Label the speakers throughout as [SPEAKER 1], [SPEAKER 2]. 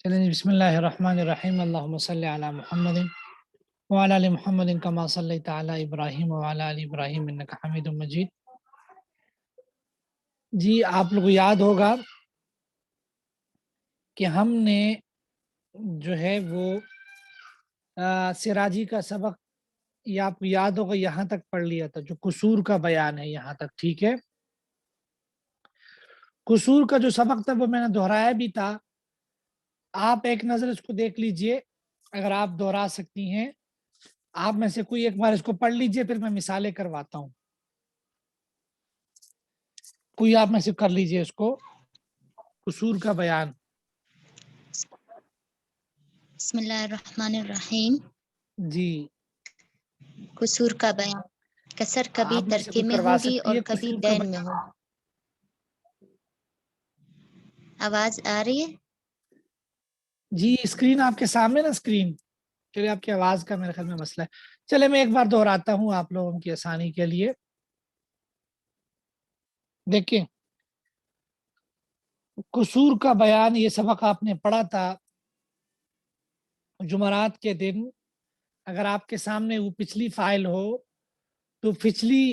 [SPEAKER 1] چلیں جی، بسم اللہ الرحمن الرحیم، اللہم صلی علی محمد وعلی آل محمد کما صلیت علی ابراہیم وعلی آل ابراہیم انک حمید مجید۔ جی آپ لوگ کو یاد ہوگا کہ ہم نے جو ہے وہ سراجی کا سبق، یہ آپ کو یاد ہوگا یہاں تک پڑھ لیا تھا، جو قصور کا بیان ہے یہاں تک، ٹھیک ہے۔ قصور کا جو سبق تھا وہ میں نے دہرایا بھی تھا، آپ ایک نظر اس کو دیکھ لیجئے، اگر آپ دہرا سکتی ہیں آپ میں سے کوئی ایک بار اس کو پڑھ لیجئے، پھر میں مثالیں کرواتا ہوں۔ کوئی آپ میں سے کر لیجئے اس کو، قصور کا بیان۔
[SPEAKER 2] بسم اللہ الرحمن الرحیم۔
[SPEAKER 1] جی
[SPEAKER 2] قصور کا بیان۔ کسر کبھی
[SPEAKER 1] آپ میں سے
[SPEAKER 2] ترکے
[SPEAKER 1] کوئی
[SPEAKER 2] میں
[SPEAKER 1] کروا
[SPEAKER 2] ہوگی
[SPEAKER 1] سکتی
[SPEAKER 2] اور
[SPEAKER 1] ہے
[SPEAKER 2] کبھی
[SPEAKER 1] قصور کا
[SPEAKER 2] دین میں
[SPEAKER 1] بیان؟
[SPEAKER 2] ہوگی۔ آواز آ رہی ہے؟
[SPEAKER 1] جی اسکرین آپ کے سامنے نا، اسکرین چلے، آپ کی آواز کا میرے خیال میں مسئلہ ہے۔ چلے میں ایک بار دہراتا ہوں آپ لوگوں کی آسانی کے لیے۔ دیکھیں، قصور کا بیان یہ سبق آپ نے پڑھا تھا جمعرات کے دن۔ اگر آپ کے سامنے وہ پچھلی فائل ہو تو پچھلی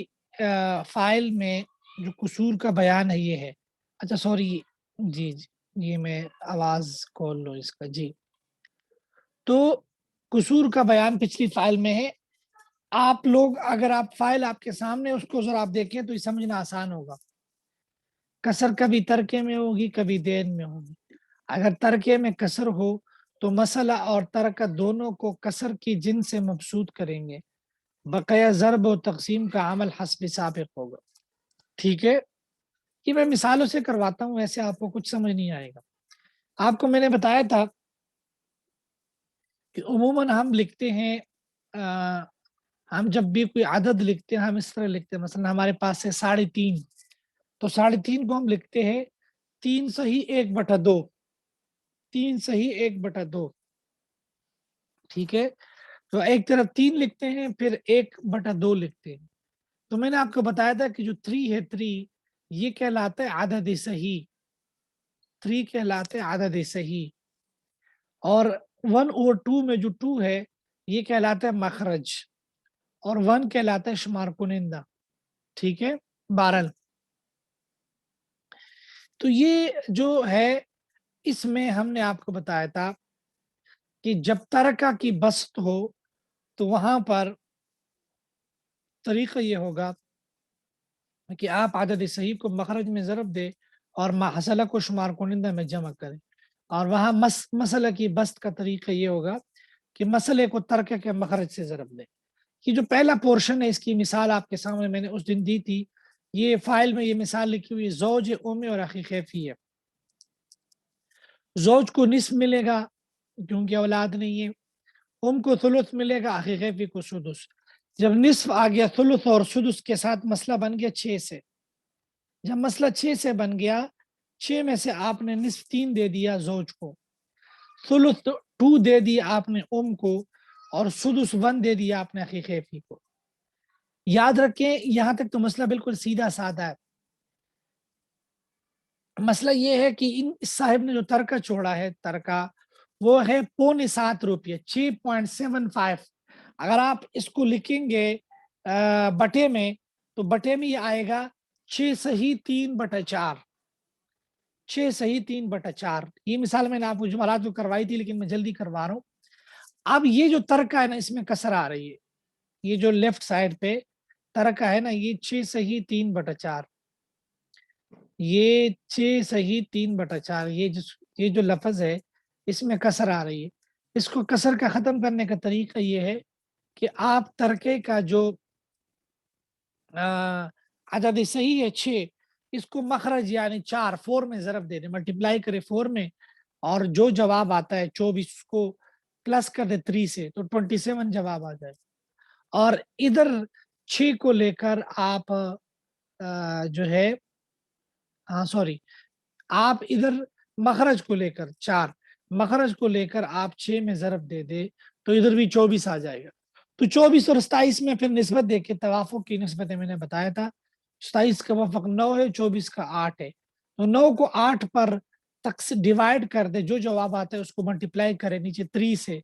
[SPEAKER 1] فائل میں جو قصور کا بیان ہے یہ ہے۔ اچھا سوری، جی یہ میں آواز کھول لو اس کا۔ جی تو قصور کا بیان پچھلی فائل میں ہے۔ آپ لوگ اگر آپ فائل آپ کے سامنے اس کو ذرا آپ دیکھیں تو یہ سمجھنا آسان ہوگا۔ کسر کبھی ترکے میں ہوگی، کبھی دین میں ہوگی۔ اگر ترکے میں کسر ہو تو مسئلہ اور ترکہ دونوں کو کسر کی جن سے مبسوط کریں گے، بقیہ ضرب و تقسیم کا عمل حسب سابق ہوگا، ٹھیک ہے۔ یہ میں مثالوں سے کرواتا ہوں، ایسے آپ کو کچھ سمجھ نہیں آئے گا۔ آپ کو میں نے بتایا تھا کہ عموماً ہم لکھتے ہیں، ہم جب بھی کوئی عدد لکھتے ہیں ہم اس طرح لکھتے ہیں، مثلا ہمارے پاس ہے 3.5، تو 3.5 کو ہم لکھتے ہیں 3/1/2، 3/1/2، ٹھیک ہے۔ تو ایک طرف 3 لکھتے ہیں، پھر 1/2 لکھتے ہیں۔ تو میں نے آپ کو بتایا تھا کہ جو 3 ہے، 3 یہ کہلاتا ہے عدد صحیح، 3 کہلاتے ہیں عدد صحیح، اور 1/2 میں جو 2 ہے یہ کہلاتا ہے مخرج، اور 1 کہلاتا ہے شمار کنندہ، ٹھیک ہے۔ بہرحال تو یہ جو ہے، اس میں ہم نے آپ کو بتایا تھا کہ جب ترکہ کی بسط ہو تو وہاں پر طریقہ یہ ہوگا کہ آپ عدد صحیح کو مخرج میں ضرب دے اور محصلہ کو شمار کنندہ میں جمع کریں، اور وہاں مسئلہ کی بسط کا طریقہ یہ ہوگا کہ مسئلے کو ترکہ کے مخرج سے ضرب دے۔ یہ جو پہلا پورشن ہے اس کی مثال آپ کے سامنے میں نے اس دن دی تھی، یہ فائل میں یہ مثال لکھی ہوئی، زوج ام اور اخی خیفی ہے۔ زوج کو نصف ملے گا کیونکہ اولاد نہیں ہے، ام کو ثلث ملے گا، اخی خیفی کو سدس۔ جب نصف آ گیا ثلث اور سدس کے ساتھ مسئلہ بن گیا 6 سے، جب مسئلہ 6 سے بن گیا، 6 میں سے آپ نے نصف 3 دے دیا زوج کو، ثلث 2 دے دیا آپ نے ام کو، اور سدس 1 دے دیا آپ نے اخی خیفی کو۔ یاد رکھیں یہاں تک تو مسئلہ بالکل سیدھا سادہ ہے۔ مسئلہ یہ ہے کہ اس صاحب نے جو ترکہ چھوڑا ہے، ترکہ وہ ہے 7.25 روپیہ، 6.75۔ اگر آپ اس کو لکھیں گے بٹے میں تو بٹے میں یہ آئے گا 6/3/4، 6/3/4۔ یہ مثال میں نے آپ کو جمعرات کو کروائی تھی لیکن میں جلدی کروا رہا ہوں۔ اب یہ جو ترکہ ہے نا، اس میں کسر آ رہی ہے، یہ جو لیفٹ سائڈ پہ ترکہ ہے نا، یہ 6/3/4، یہ 6/3/4، یہ جو لفظ ہے اس میں کسر آ رہی ہے۔ اس کو کسر کا ختم کرنے کا طریقہ یہ ہے کہ آپ ترکے کا جو عدد صحیح ہے 6، اس کو مخرج یعنی 4 میں ضرب دے دیں، ملٹیپلائی کرے 4 میں، اور جو جواب آتا ہے 24 کو پلس کر دے 3 سے تو 27 جواب آ جائے۔ اور ادھر 6 کو لے کر آپ جو ہے سوری، آپ ادھر مخرج کو لے کر 4، مخرج کو لے کر آپ 6 میں ضرب دے دے تو ادھر بھی 24 آ جائے گا۔ تو 24 اور 27 میں پھر نسبت دیکھے، توافق کی نسبتیں میں نے بتایا تھا، 27 کا وفق 9 ہے، 24 کا 8 ہے، تو 9 کو 8 پر ڈیوائڈ کر دے، جو جواب آتا ہے اس کو ملٹیپلائی کرے نیچے 3 سے،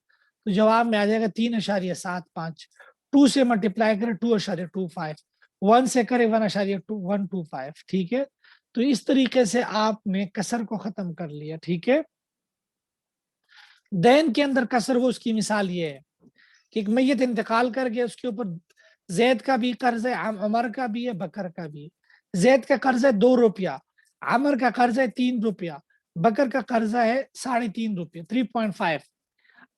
[SPEAKER 1] تو جواب میں آ جائے گا 3.75۔ 2 سے ملٹیپلائی کرے 2.25، 1 سے کرے 1.125۔ ٹھیک ہے، تو اس طریقے سے آپ نے کسر کو ختم کر لیا۔ ٹھیک ہے، دین کے اندر کسر ہو، اس کی مثال یہ ہے کہ ایک میت انتقال کر گیا، اس کے اوپر زید کا بھی قرض ہے، عمر کا بھی ہے، بکر کا بھی ہے۔ زید کا قرض ہے 2 روپیہ، عمر کا قرض ہے 3 روپیہ، بکر کا قرضہ ہے 3.5 روپیہ، 3.5۔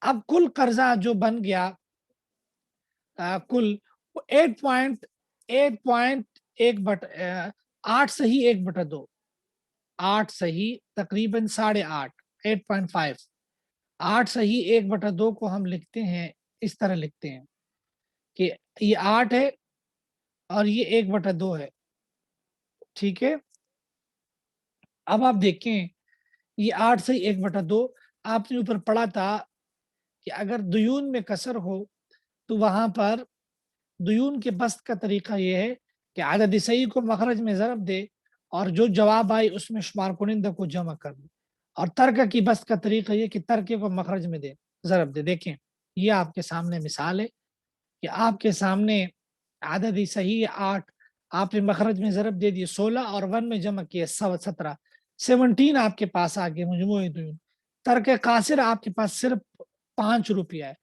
[SPEAKER 1] اب کل قرضہ جو بن گیا کل 8 صحیح 1/2، 8 صحیح تقریباً 8.5، 8.5۔ 8 صحیح 1/2 کو ہم لکھتے ہیں، اس طرح لکھتے ہیں کہ یہ 8 ہے اور یہ 1/2 ہے۔ ٹھیک ہے، اب آپ دیکھیں یہ 8 صحیح 1/2، آپ نے اوپر پڑھا تھا کہ اگر دیون میں کسر ہو تو وہاں پر دیون کے بسط کا طریقہ یہ ہے کہ عدد صحیح کو مخرج میں ضرب دے اور جو جواب آئی اس میں شمار کنندہ کو جمع کر دے، اور ترکہ کی بسط کا طریقہ یہ کہ ترکے کو مخرج میں دے ضرب دے۔ دیکھیں یہ آپ کے سامنے مثال ہے کہ آپ کے سامنے عدد صحیح 8، آپ نے مخرج میں ضرب دے دیے 16 اور 1 میں جمع کیے 17، 17 آپ کے پاس آگے مجموعی دیون۔ ترک قاصر آپ کے پاس صرف 5 روپیہ ہے،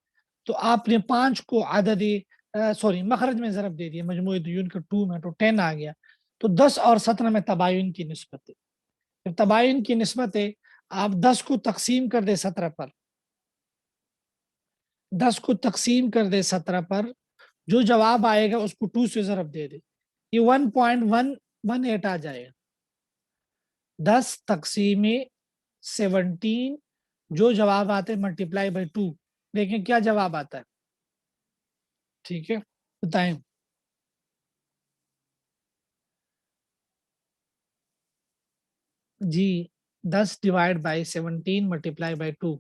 [SPEAKER 1] تو آپ نے 5 کو مخرج میں ضرب دے دیا، مجموعی دیون کا 2 میں تو 10 آ گیا۔ تو 10 اور 17 میں تباین کی نسبت ہے، جب تباین کی نسبت ہے آپ 10 کو تقسیم کر دے 17 پر، 10 کو تقسیم کر دے 17 پر، جو جواب آئے گا اس کو 2 سے ضرب دے دے، یہ 1.118 آ جائے گا۔ 10 تقسیم 17، جو جواب آتے ہیں ملٹیپلائی بائی 2، دیکھیں کیا جواب آتا ہے۔ ٹھیک ہے، بتائیں۔ جی 10 ڈیوائڈ بائی 17 ملٹیپلائی بائی 2،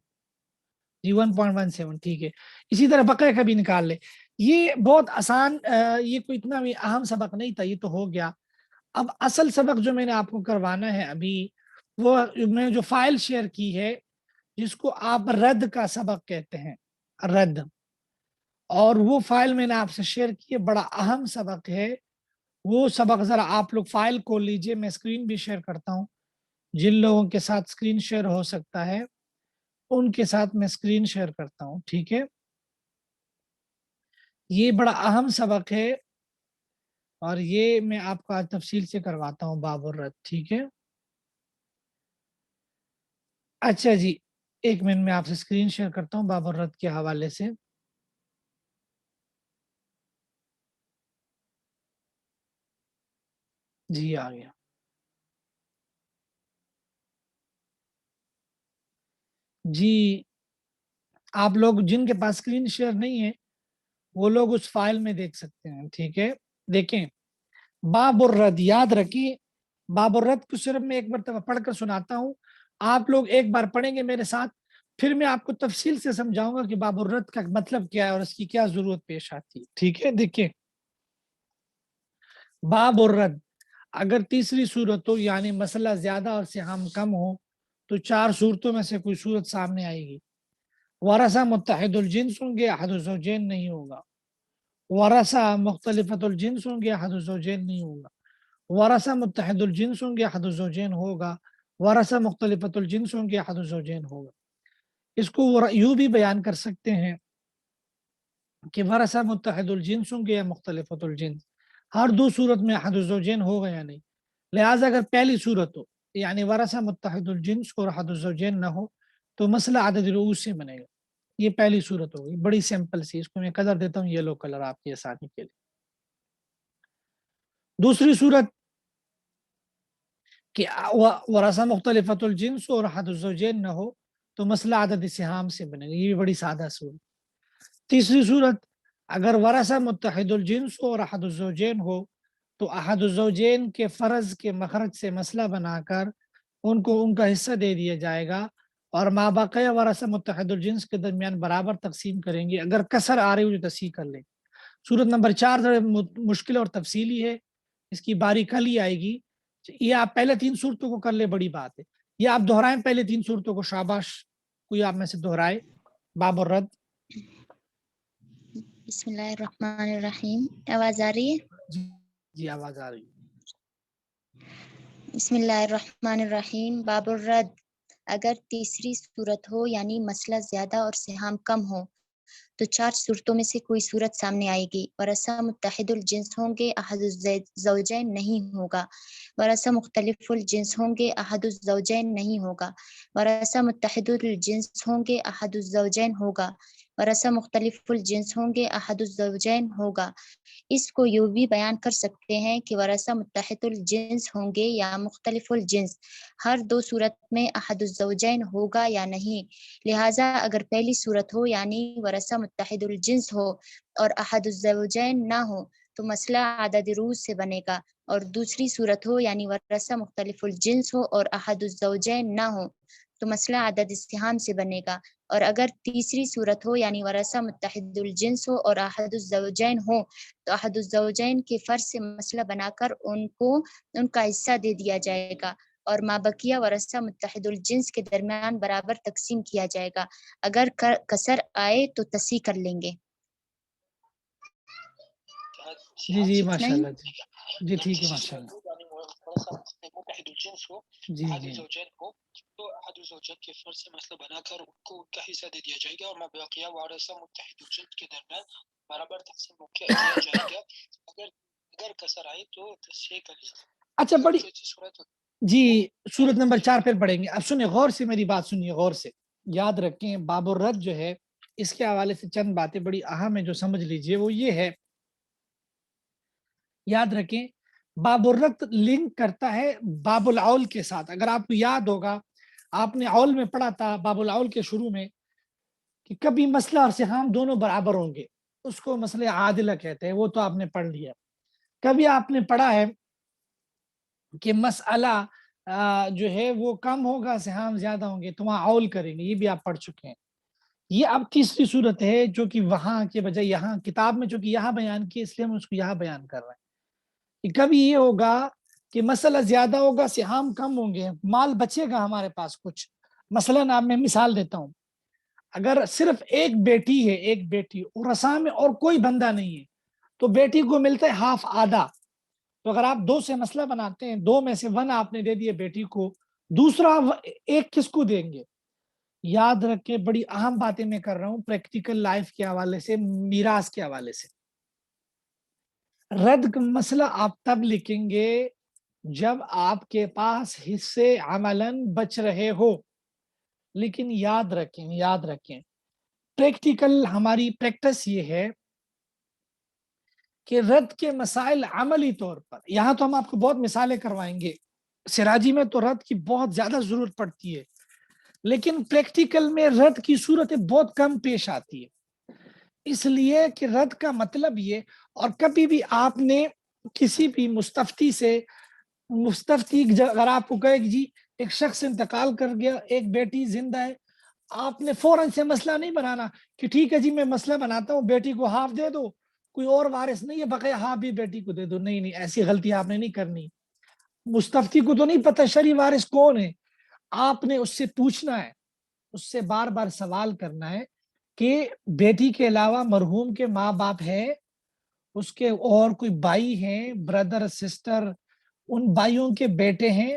[SPEAKER 1] جی 1.17۔ ٹھیک ہے، اسی طرح بقرے کا بھی نکال لے۔ یہ بہت آسان، یہ کوئی اتنا بھی اہم سبق نہیں تھا، یہ تو ہو گیا۔ اب اصل سبق جو میں نے آپ کو کروانا ہے ابھی، وہ میں جو فائل شیئر کی ہے جس کو آپ رد کا سبق کہتے ہیں، رد، اور وہ فائل میں نے آپ سے شیئر کی ہے، بڑا اہم سبق ہے وہ سبق۔ ذرا آپ لوگ فائل کو لیجئے، میں اسکرین بھی شیئر کرتا ہوں، جن لوگوں کے ساتھ اسکرین شیئر ہو سکتا ہے ان کے ساتھ میں اسکرین شیئر کرتا ہوں۔ ٹھیک ہے، یہ بڑا اہم سبق ہے اور یہ میں آپ کو آج تفصیل سے کرواتا ہوں، باب الرد۔ ٹھیک ہے، اچھا جی، ایک منٹ میں آپ سے اسکرین شیئر کرتا ہوں باب الرد کے حوالے سے۔ جی آ گیا۔ جی آپ لوگ جن کے پاس اسکرین شیئر نہیں ہے وہ لوگ اس فائل میں دیکھ سکتے ہیں۔ ٹھیک ہے، دیکھیں باب الرد، یاد رکھیں باب الرد کو صرف میں ایک مرتبہ پڑھ کر سناتا ہوں، آپ لوگ ایک بار پڑھیں گے میرے ساتھ، پھر میں آپ کو تفصیل سے سمجھاؤں گا کہ باب الرد کا مطلب کیا ہے اور اس کی کیا ضرورت پیش آتی ہے۔ ٹھیک ہے، دیکھیں باب الرد، اگر تیسری صورت ہو یعنی مسئلہ زیادہ اور سہام کم ہو تو 4 صورتوں میں سے کوئی صورت سامنے آئے گی۔ ورثہ متحد الجنس ہوں گے، احد الزوجین نہیں ہوگا۔ ورثہ مختلفت الجنس ہوں گے، احد الزوجین نہیں ہوگا۔ ورثہ متحد الجنس ہوں گے، احد الزوجین ہوگا۔ ورثہ مختلفت الجنس ہوں گے، احد الزوجین ہوگا۔ اس کو یوں بھی بیان کر سکتے ہیں کہ ورثہ متحد الجنس ہوں گے یا مختلفت الجنس، ہر 2 صورت میں احد الزوجین ہوگا یا نہیں۔ لہٰذا اگر پہلی صورت ہو یعنی ورثہ متحد الجنس اور احد الزوجین نہ ہو تو مسئلہ عدد رؤوس سے بنے گا۔ یہ پہلی صورت ہوگی، بڑی سمپل سی، اس کو میں کلر دیتا ہوں یلو کلر آپ کی آسانی کے لیے۔ دوسری صورت کہ ورثہ مختلفت الجنس اور احد الزوجین نہ ہو تو مسئلہ عدد سہام سے بنے گا، یہ بھی بڑی سادہ صورت۔ تیسری صورت اگر ورثہ متحد الجنس اور احد الزوجین ہو تو احد الزوجین کے فرض کے مخرج سے مسئلہ بنا کر ان کو ان کا حصہ دے دیا جائے گا اور مابقی ورثہ متحد الجنس کے درمیان برابر تقسیم کریں گے۔ اگر کسر آ رہی ہو تو تصحیح کر لیں۔ صورت نمبر 4 مشکل اور تفصیلی ہے، اس کی باری کل ہی آئے گی، یہ آپ پہلے 3 صورتوں کو کر لے، بڑی بات ہے۔ یہ آپ دہرائیں پہلے 3 صورتوں کو، شاباش، کوئی آپ میں سے دہرائے باب الرد.
[SPEAKER 2] بسم اللہ الرحمن الرحیم. آواز آ رہی ہے؟
[SPEAKER 1] جی آواز آ رہی ہے.
[SPEAKER 2] بسم اللہ الرحمن الرحیم. باب الرد. اگر تیسری صورت ہو یعنی مسئلہ زیادہ اور سہام کم ہو تو 4 صورتوں میں سے کوئی صورت سامنے آئے گی. ورثہ متحد الجنس ہوں گے، احد الزوجین نہیں ہوگا. ورثہ مختلف الجنس ہوں گے، احد الزوجین نہیں ہوگا. ورثہ متحد الجنس ہوں گے، احد الزوجین ہوگا. ورثہ مختلف الجنس ہوں گے، احد الزوجین ہوگا. اس کو یوں بھی بیان کر سکتے ہیں کہ ورثہ متحد الجنس ہوں گے یا مختلف الجنس، ہر 2 صورت میں احد الزوجین ہوگا یا نہیں. لہٰذا اگر پہلی صورت ہو یعنی ورثہ متحد الجنس ہو اور احد الزوجین نہ ہو تو مسئلہ عدد روز سے بنے گا، اور دوسری صورت ہو یعنی ورثہ مختلف الجنس ہو اور احد الزوجین نہ ہو تو مسئلہ عدد استحام سے بنے گا. اور اگر تیسری صورت ہو یعنی ورثہ متحد الجنس ہو اور احد الزوجین ہو تو احد الزوجین کے فرض سے مسئلہ بنا کر ان کا حصہ دے دیا جائے گا، اور مابقیہ ورثہ متحد الجنس کے درمیان برابر تقسیم کیا جائے گا. اگر کسر آئے تو تصحیح کر لیں گے.
[SPEAKER 1] جی
[SPEAKER 2] ٹھیک
[SPEAKER 1] ماشاء
[SPEAKER 2] نہیں؟
[SPEAKER 1] اللہ. جی ٹھیک ہے ماشاء اللہ.
[SPEAKER 3] متحد الجنس ہو،
[SPEAKER 1] جی
[SPEAKER 3] احد
[SPEAKER 1] جی
[SPEAKER 3] الزوجین ہو تو احد الزوجین کے فرض سے مسئلہ بنا کر ان کو ان کا حصہ دے دیا جائے گا، اور مابقیہ وارثہ متحد الجنس کے درمیان برابر تقسیم کیا جائے گا. اگر کسر آئے تو تصحیح کر لیں.
[SPEAKER 1] اچھا بڑی
[SPEAKER 3] صورت
[SPEAKER 1] جی صورت نمبر 4 پھر پڑھیں گے. اب سنیں غور سے، میری بات سنیے غور سے، یاد رکھیں. باب الرد جو ہے اس کے حوالے سے چند باتیں بڑی اہم ہیں جو سمجھ لیجئے. وہ یہ ہے، یاد رکھیں باب الرد لنک کرتا ہے باب العول کے ساتھ. اگر آپ کو یاد ہوگا آپ نے عول میں پڑھا تھا باب العول کے شروع میں کہ کبھی مسئلہ اور سہام دونوں برابر ہوں گے، اس کو مسئلہ عادلہ کہتے ہیں، وہ تو آپ نے پڑھ لیا. کبھی آپ نے پڑھا ہے کہ مسئلہ جو ہے وہ کم ہوگا، سہام زیادہ ہوں گے تو وہاں عول کریں گے، یہ بھی آپ پڑھ چکے ہیں. یہ اب تیسری صورت ہے جو کہ وہاں کے بجائے یہاں کتاب میں چونکہ یہاں بیان کی، اس لیے ہم اس کو یہاں بیان کر رہے ہیں. کہ کبھی یہ ہوگا کہ مسئلہ زیادہ ہوگا، سہام کم ہوں گے، مال بچے گا ہمارے پاس کچھ. مثلا میں مثال دیتا ہوں، اگر صرف ایک بیٹی ہے، ایک بیٹی اور رسا میں اور کوئی بندہ نہیں ہے تو بیٹی کو ملتا ہے ہاف، آدھا. تو اگر آپ 2 سے مسئلہ بناتے ہیں، 2 میں سے 1 آپ نے دے دیے بیٹی کو، دوسرا 1 کس کو دیں گے؟ یاد رکھے بڑی اہم باتیں میں کر رہا ہوں پریکٹیکل لائف کے حوالے سے، میراث کے حوالے سے. رد کا مسئلہ آپ تب لکھیں گے جب آپ کے پاس حصے عملاً بچ رہے ہو. لیکن یاد رکھیں پریکٹیکل ہماری پریکٹس یہ ہے کہ رد کے مسائل عملی طور پر، یہاں تو ہم آپ کو بہت مثالیں کروائیں گے، سراجی میں تو رد کی بہت زیادہ ضرورت پڑتی ہے، لیکن پریکٹیکل میں رد کی صورتیں بہت کم پیش آتی ہے. اس لیے کہ رد کا مطلب یہ، اور کبھی بھی آپ نے کسی بھی مستفتی سے، مستفتی اگر آپ کو کہے کہ جی ایک شخص انتقال کر گیا، ایک بیٹی زندہ ہے، آپ نے فوراً سے مسئلہ نہیں بنانا کہ ٹھیک ہے جی میں مسئلہ بناتا ہوں، بیٹی کو ہاف دے دو، کوئی اور وارث نہیں ہے بقیہ ہاف بھی بیٹی کو دے دو. نہیں، ایسی غلطی آپ نے نہیں کرنی. مستفتی کو تو نہیں پتہ شرعی وارث کون ہے، آپ نے اس سے پوچھنا ہے، اس سے بار بار سوال کرنا ہے کہ بیٹی کے علاوہ مرحوم کے ماں باپ ہے، اس کے اور کوئی بھائی ہیں، بردر سسٹر، ان بھائیوں کے بیٹے ہیں،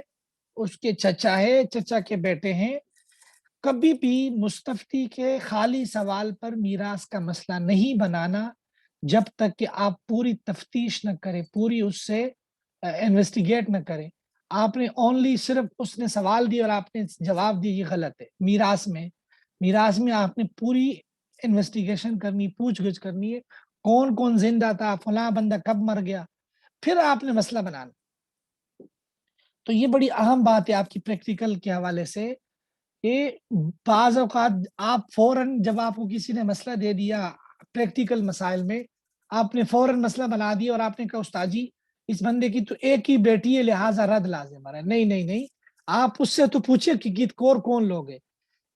[SPEAKER 1] اس کے چچا ہے، چچا کے بیٹے ہیں. کبھی بھی مستفتی کے خالی سوال پر میراث کا مسئلہ نہیں بنانا جب تک کہ آپ پوری تفتیش نہ کریں، پوری اس سے انویسٹیگیٹ نہ کریں. آپ نے اونلی صرف اس نے سوال دیا اور آپ نے جواب دیا، یہ غلط ہے. میراث میں آپ نے پوری انویسٹیگیشن کرنی، پوچھ گچھ کرنی ہے، کون کون زندہ تھا، فلاں بندہ کب مر گیا، پھر آپ نے مسئلہ بنانا. تو یہ بڑی اہم بات ہے آپ کی پریکٹیکل کے حوالے سے کہ بعض اوقات آپ فوراً جب آپ کو کسی نے مسئلہ دے دیا پریکٹیکل مسائل میں، آپ نے فوراً مسئلہ بنا دیا اور آپ نے کہا استاد جی اس بندے کی تو ایک ہی بیٹی ہے لہٰذا رد لازم ہے. نہیں، آپ اس سے تو پوچھے کہ کون لوگ ہیں.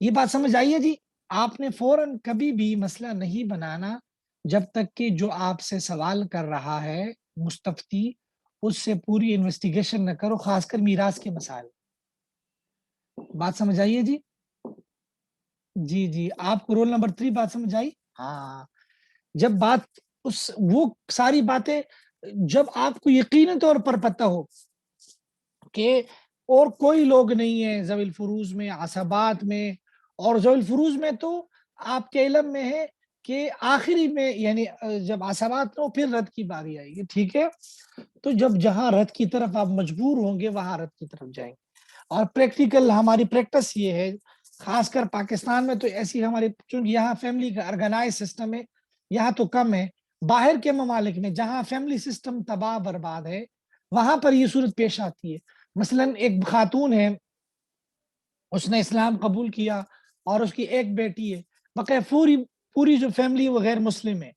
[SPEAKER 1] یہ بات سمجھ آئیے جی. آپ نے فوراً کبھی بھی مسئلہ نہیں بنانا جب تک کہ جو آپ سے سوال کر رہا ہے مستفتی اس سے پوری انویسٹیگیشن نہ کرو، خاص کر میراث کے مسائل. بات سمجھ آئیے جی؟ جی جی آپ کو رول نمبر 3 بات سمجھ آئی؟ ہاں جب بات وہ ساری باتیں جب آپ کو یقینی طور پر پتہ ہو کہ اور کوئی لوگ نہیں ہے ذوی الفروز میں، عصبات میں، اور ذوی الفروز میں تو آپ کے علم میں ہے کہ آخری میں یعنی جب عصبات ہو پھر رد کی باری آئے گی، ٹھیک ہے؟ تو جب جہاں رد کی طرف آپ مجبور ہوں گے وہاں رد کی طرف جائیں گے، اور پریکٹیکل ہماری پریکٹس یہ ہے، خاص کر پاکستان میں تو ایسی ہماری، چونکہ یہاں فیملی کا آرگنائز سسٹم ہے، یہاں تو کم ہے، باہر کے ممالک میں جہاں فیملی سسٹم تباہ برباد ہے وہاں پر یہ صورت پیش آتی ہے۔ مثلا ایک خاتون ہے، اس نے اسلام قبول کیا اور اس کی ایک بیٹی ہے، بقیہ پوری جو فیملی وہ غیر مسلم ہے،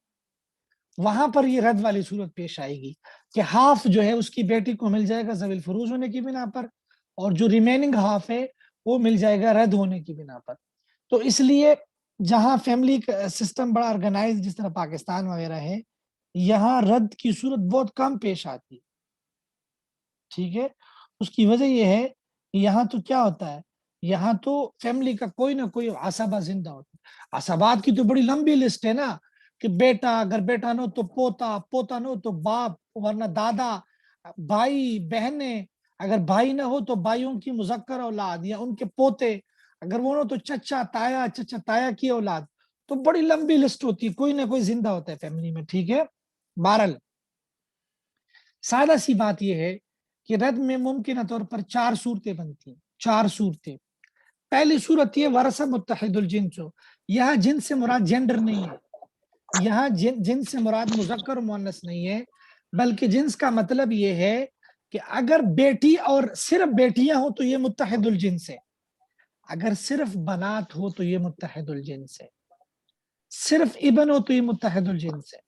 [SPEAKER 1] وہاں پر یہ رد والی صورت پیش آئے گی کہ ہاف جو ہے اس کی بیٹی کو مل جائے گا ذوی الفروز ہونے کی بنا پر، اور جو ریمیننگ ہاف ہے وہ مل جائے گا رد ہونے کی بنا پر۔ تو اس لیے جہاں فیملی کا سسٹم بڑا آرگنائز جس طرح پاکستان وغیرہ ہے، یہاں رد کی صورت بہت کم پیش آتی ہے، ٹھیک ہے؟ اس کی وجہ یہ ہے کہ یہاں تو کیا ہوتا ہے، یہاں تو فیملی کا کوئی نہ کوئی عصبہ زندہ ہوتا ہے۔ عصبات کی تو بڑی لمبی لسٹ ہے نا، کہ بیٹا، اگر بیٹا نہ ہو تو پوتا، پوتا نہ ہو تو باپ، ورنہ دادا، بھائی بہنیں، اگر بھائی نہ ہو تو بھائیوں کی مذکر اولاد یا ان کے پوتے، اگر وہ نہ تو چچا تایا، چچا تایا کی اولاد، تو بڑی لمبی لسٹ ہوتی ہے، کوئی نہ کوئی زندہ ہوتا ہے فیملی میں، ٹھیک ہے؟ بہرحال سادہ سی بات یہ ہے کہ رد میں ممکنہ طور پر 4 صورتیں بنتی ہیں، 4 صورتیں۔ پہلی صورت یہ ورثہ متحد الجنس ہو، یہاں جنس سے مراد جینڈر نہیں ہے، یہاں جنس سے مراد مذکر و مؤنث نہیں ہے، بلکہ جنس کا مطلب یہ ہے کہ اگر بیٹی اور صرف بیٹیاں ہوں تو یہ متحد الجنس ہے، اگر صرف بنات ہو تو یہ متحد الجنس ہے، صرف ابن ہو تو یہ متحد الجنس ہے،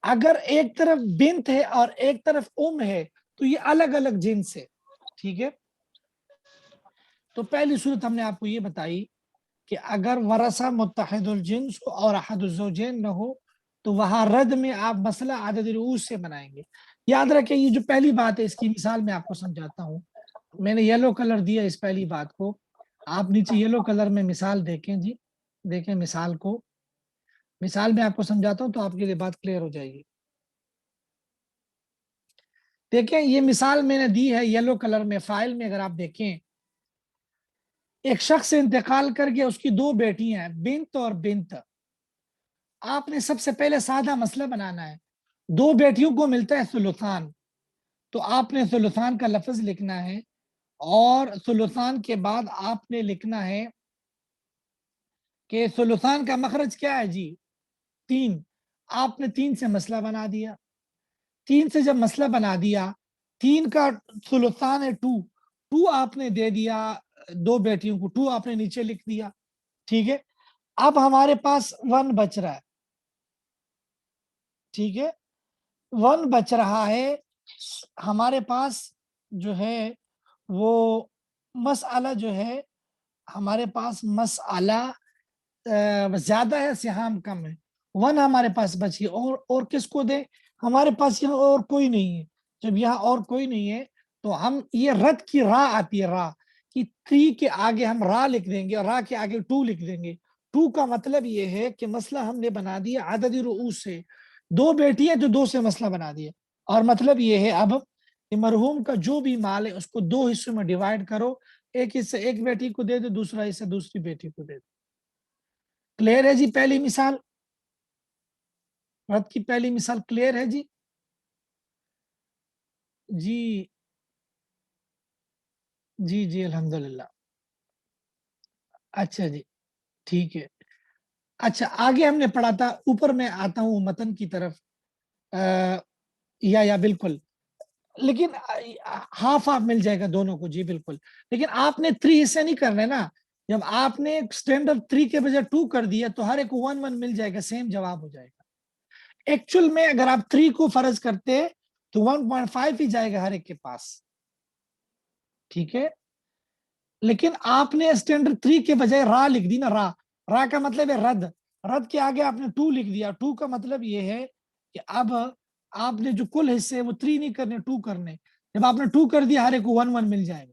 [SPEAKER 1] اگر ایک طرف بنت ہے اور ایک طرف ہے تو یہ الگ الگ جنس ہے، ٹھیک ہے؟ تو پہلی صورت ہم نے آپ کو یہ بتائی کہ اگر ورثہ متحد الجنس ہو اور احد الزوجین نہ ہو تو وہاں رد میں آپ مسئلہ عدد رؤوس سے بنائیں گے۔ یاد رکھیں یہ جو پہلی بات ہے اس کی مثال میں آپ کو سمجھاتا ہوں، میں نے یلو کلر دیا اس پہلی بات کو، آپ نیچے یلو کلر میں مثال دیکھیں جی، دیکھیں مثال کو، مثال میں آپ کو سمجھاتا ہوں تو آپ کے لیے بات کلیئر ہو جائے گی۔ دیکھیں یہ مثال میں نے دی ہے یلو کلر میں، فائل میں اگر آپ دیکھیں، ایک شخص سے انتقال کر کے اس کی 2 بیٹیاں ہیں، بنت اور بنت۔ آپ نے سب سے پہلے سادہ مسئلہ بنانا ہے، 2 بیٹیوں کو ملتا ہے ثلثان، تو آپ نے ثلثان کا لفظ لکھنا ہے، اور ثلثان کے بعد آپ نے لکھنا ہے کہ ثلثان کا مخرج کیا ہے جی 3، آپ نے 3 سے مسئلہ بنا دیا، 3 سے جب مسئلہ بنا دیا، 3 کا ثلثان ہے 2 آپ نے دے دیا 2 بیٹیوں کو، 2 آپ نے نیچے لکھ دیا، ٹھیک ہے؟ اب ہمارے پاس 1 بچ رہا ہے، ٹھیک ہے؟ 1 بچ رہا ہے، ہمارے پاس جو ہے وہ مسئلہ جو ہے، ہمارے پاس مسئلہ زیادہ ہے، سہام کم ہے، 1 ہمارے پاس بچ گیا، اور کس کو دے؟ ہمارے پاس یہاں اور کوئی نہیں ہے، جب یہاں اور کوئی نہیں ہے تو ہم یہ رد کی راہ آتی ہے، راہ کہ 3 کے آگے ہم راہ لکھ دیں گے اور راہ کے آگے 2 لکھ دیں گے۔ 2 کا مطلب یہ ہے کہ مسئلہ ہم نے بنا دیا عدد رؤوس سے، 2 بیٹی ہیں تو 2 سے مسئلہ بنا دیا، اور مطلب یہ ہے اب کہ مرحوم کا جو بھی مال ہے اس کو 2 حصوں میں ڈیوائیڈ کرو، ایک حصہ ایک بیٹی کو دے دو، دوسرا حصہ دوسری بیٹی کو دے دو۔ کلیئر ہے جی؟ پہلی مثال، رد کی پہلی مثال کلیئر ہے جی؟ جی جی جی الحمدللہ، اچھا جی ٹھیک ہے۔ اچھا آگے ہم نے پڑھا تھا، اوپر میں آتا ہوں متن کی طرف، یا بالکل، لیکن ہاف ہاف مل جائے گا دونوں کو، جی بالکل، لیکن آپ نے 3 حصے نہیں کرنے نا، جب آپ نے اسٹینڈرڈ 3 کے بجائے 2 کر دیا تو ہر ایک کو 1 1 مل جائے گا، سیم جواب ہو جائے گا۔ ایکچول میں اگر آپ 3 کو فرض کرتے تو 1.5 ہی جائے گا ہر ایک کے پاس، ٹھیک ہے؟ لیکن آپ نے اسٹینڈرڈ 3 کے بجائے راہ لکھ دی نا، راہ کا مطلب ہے رد، رد کے آگے آپ نے 2 لکھ دیا، 2 کا مطلب یہ ہے کہ اب آپ نے جو کل حصے وہ 3 نہیں کرنے 2 کرنے، جب آپ نے 2 کر دیا ہر ایک کو 1 1 مل جائے گا۔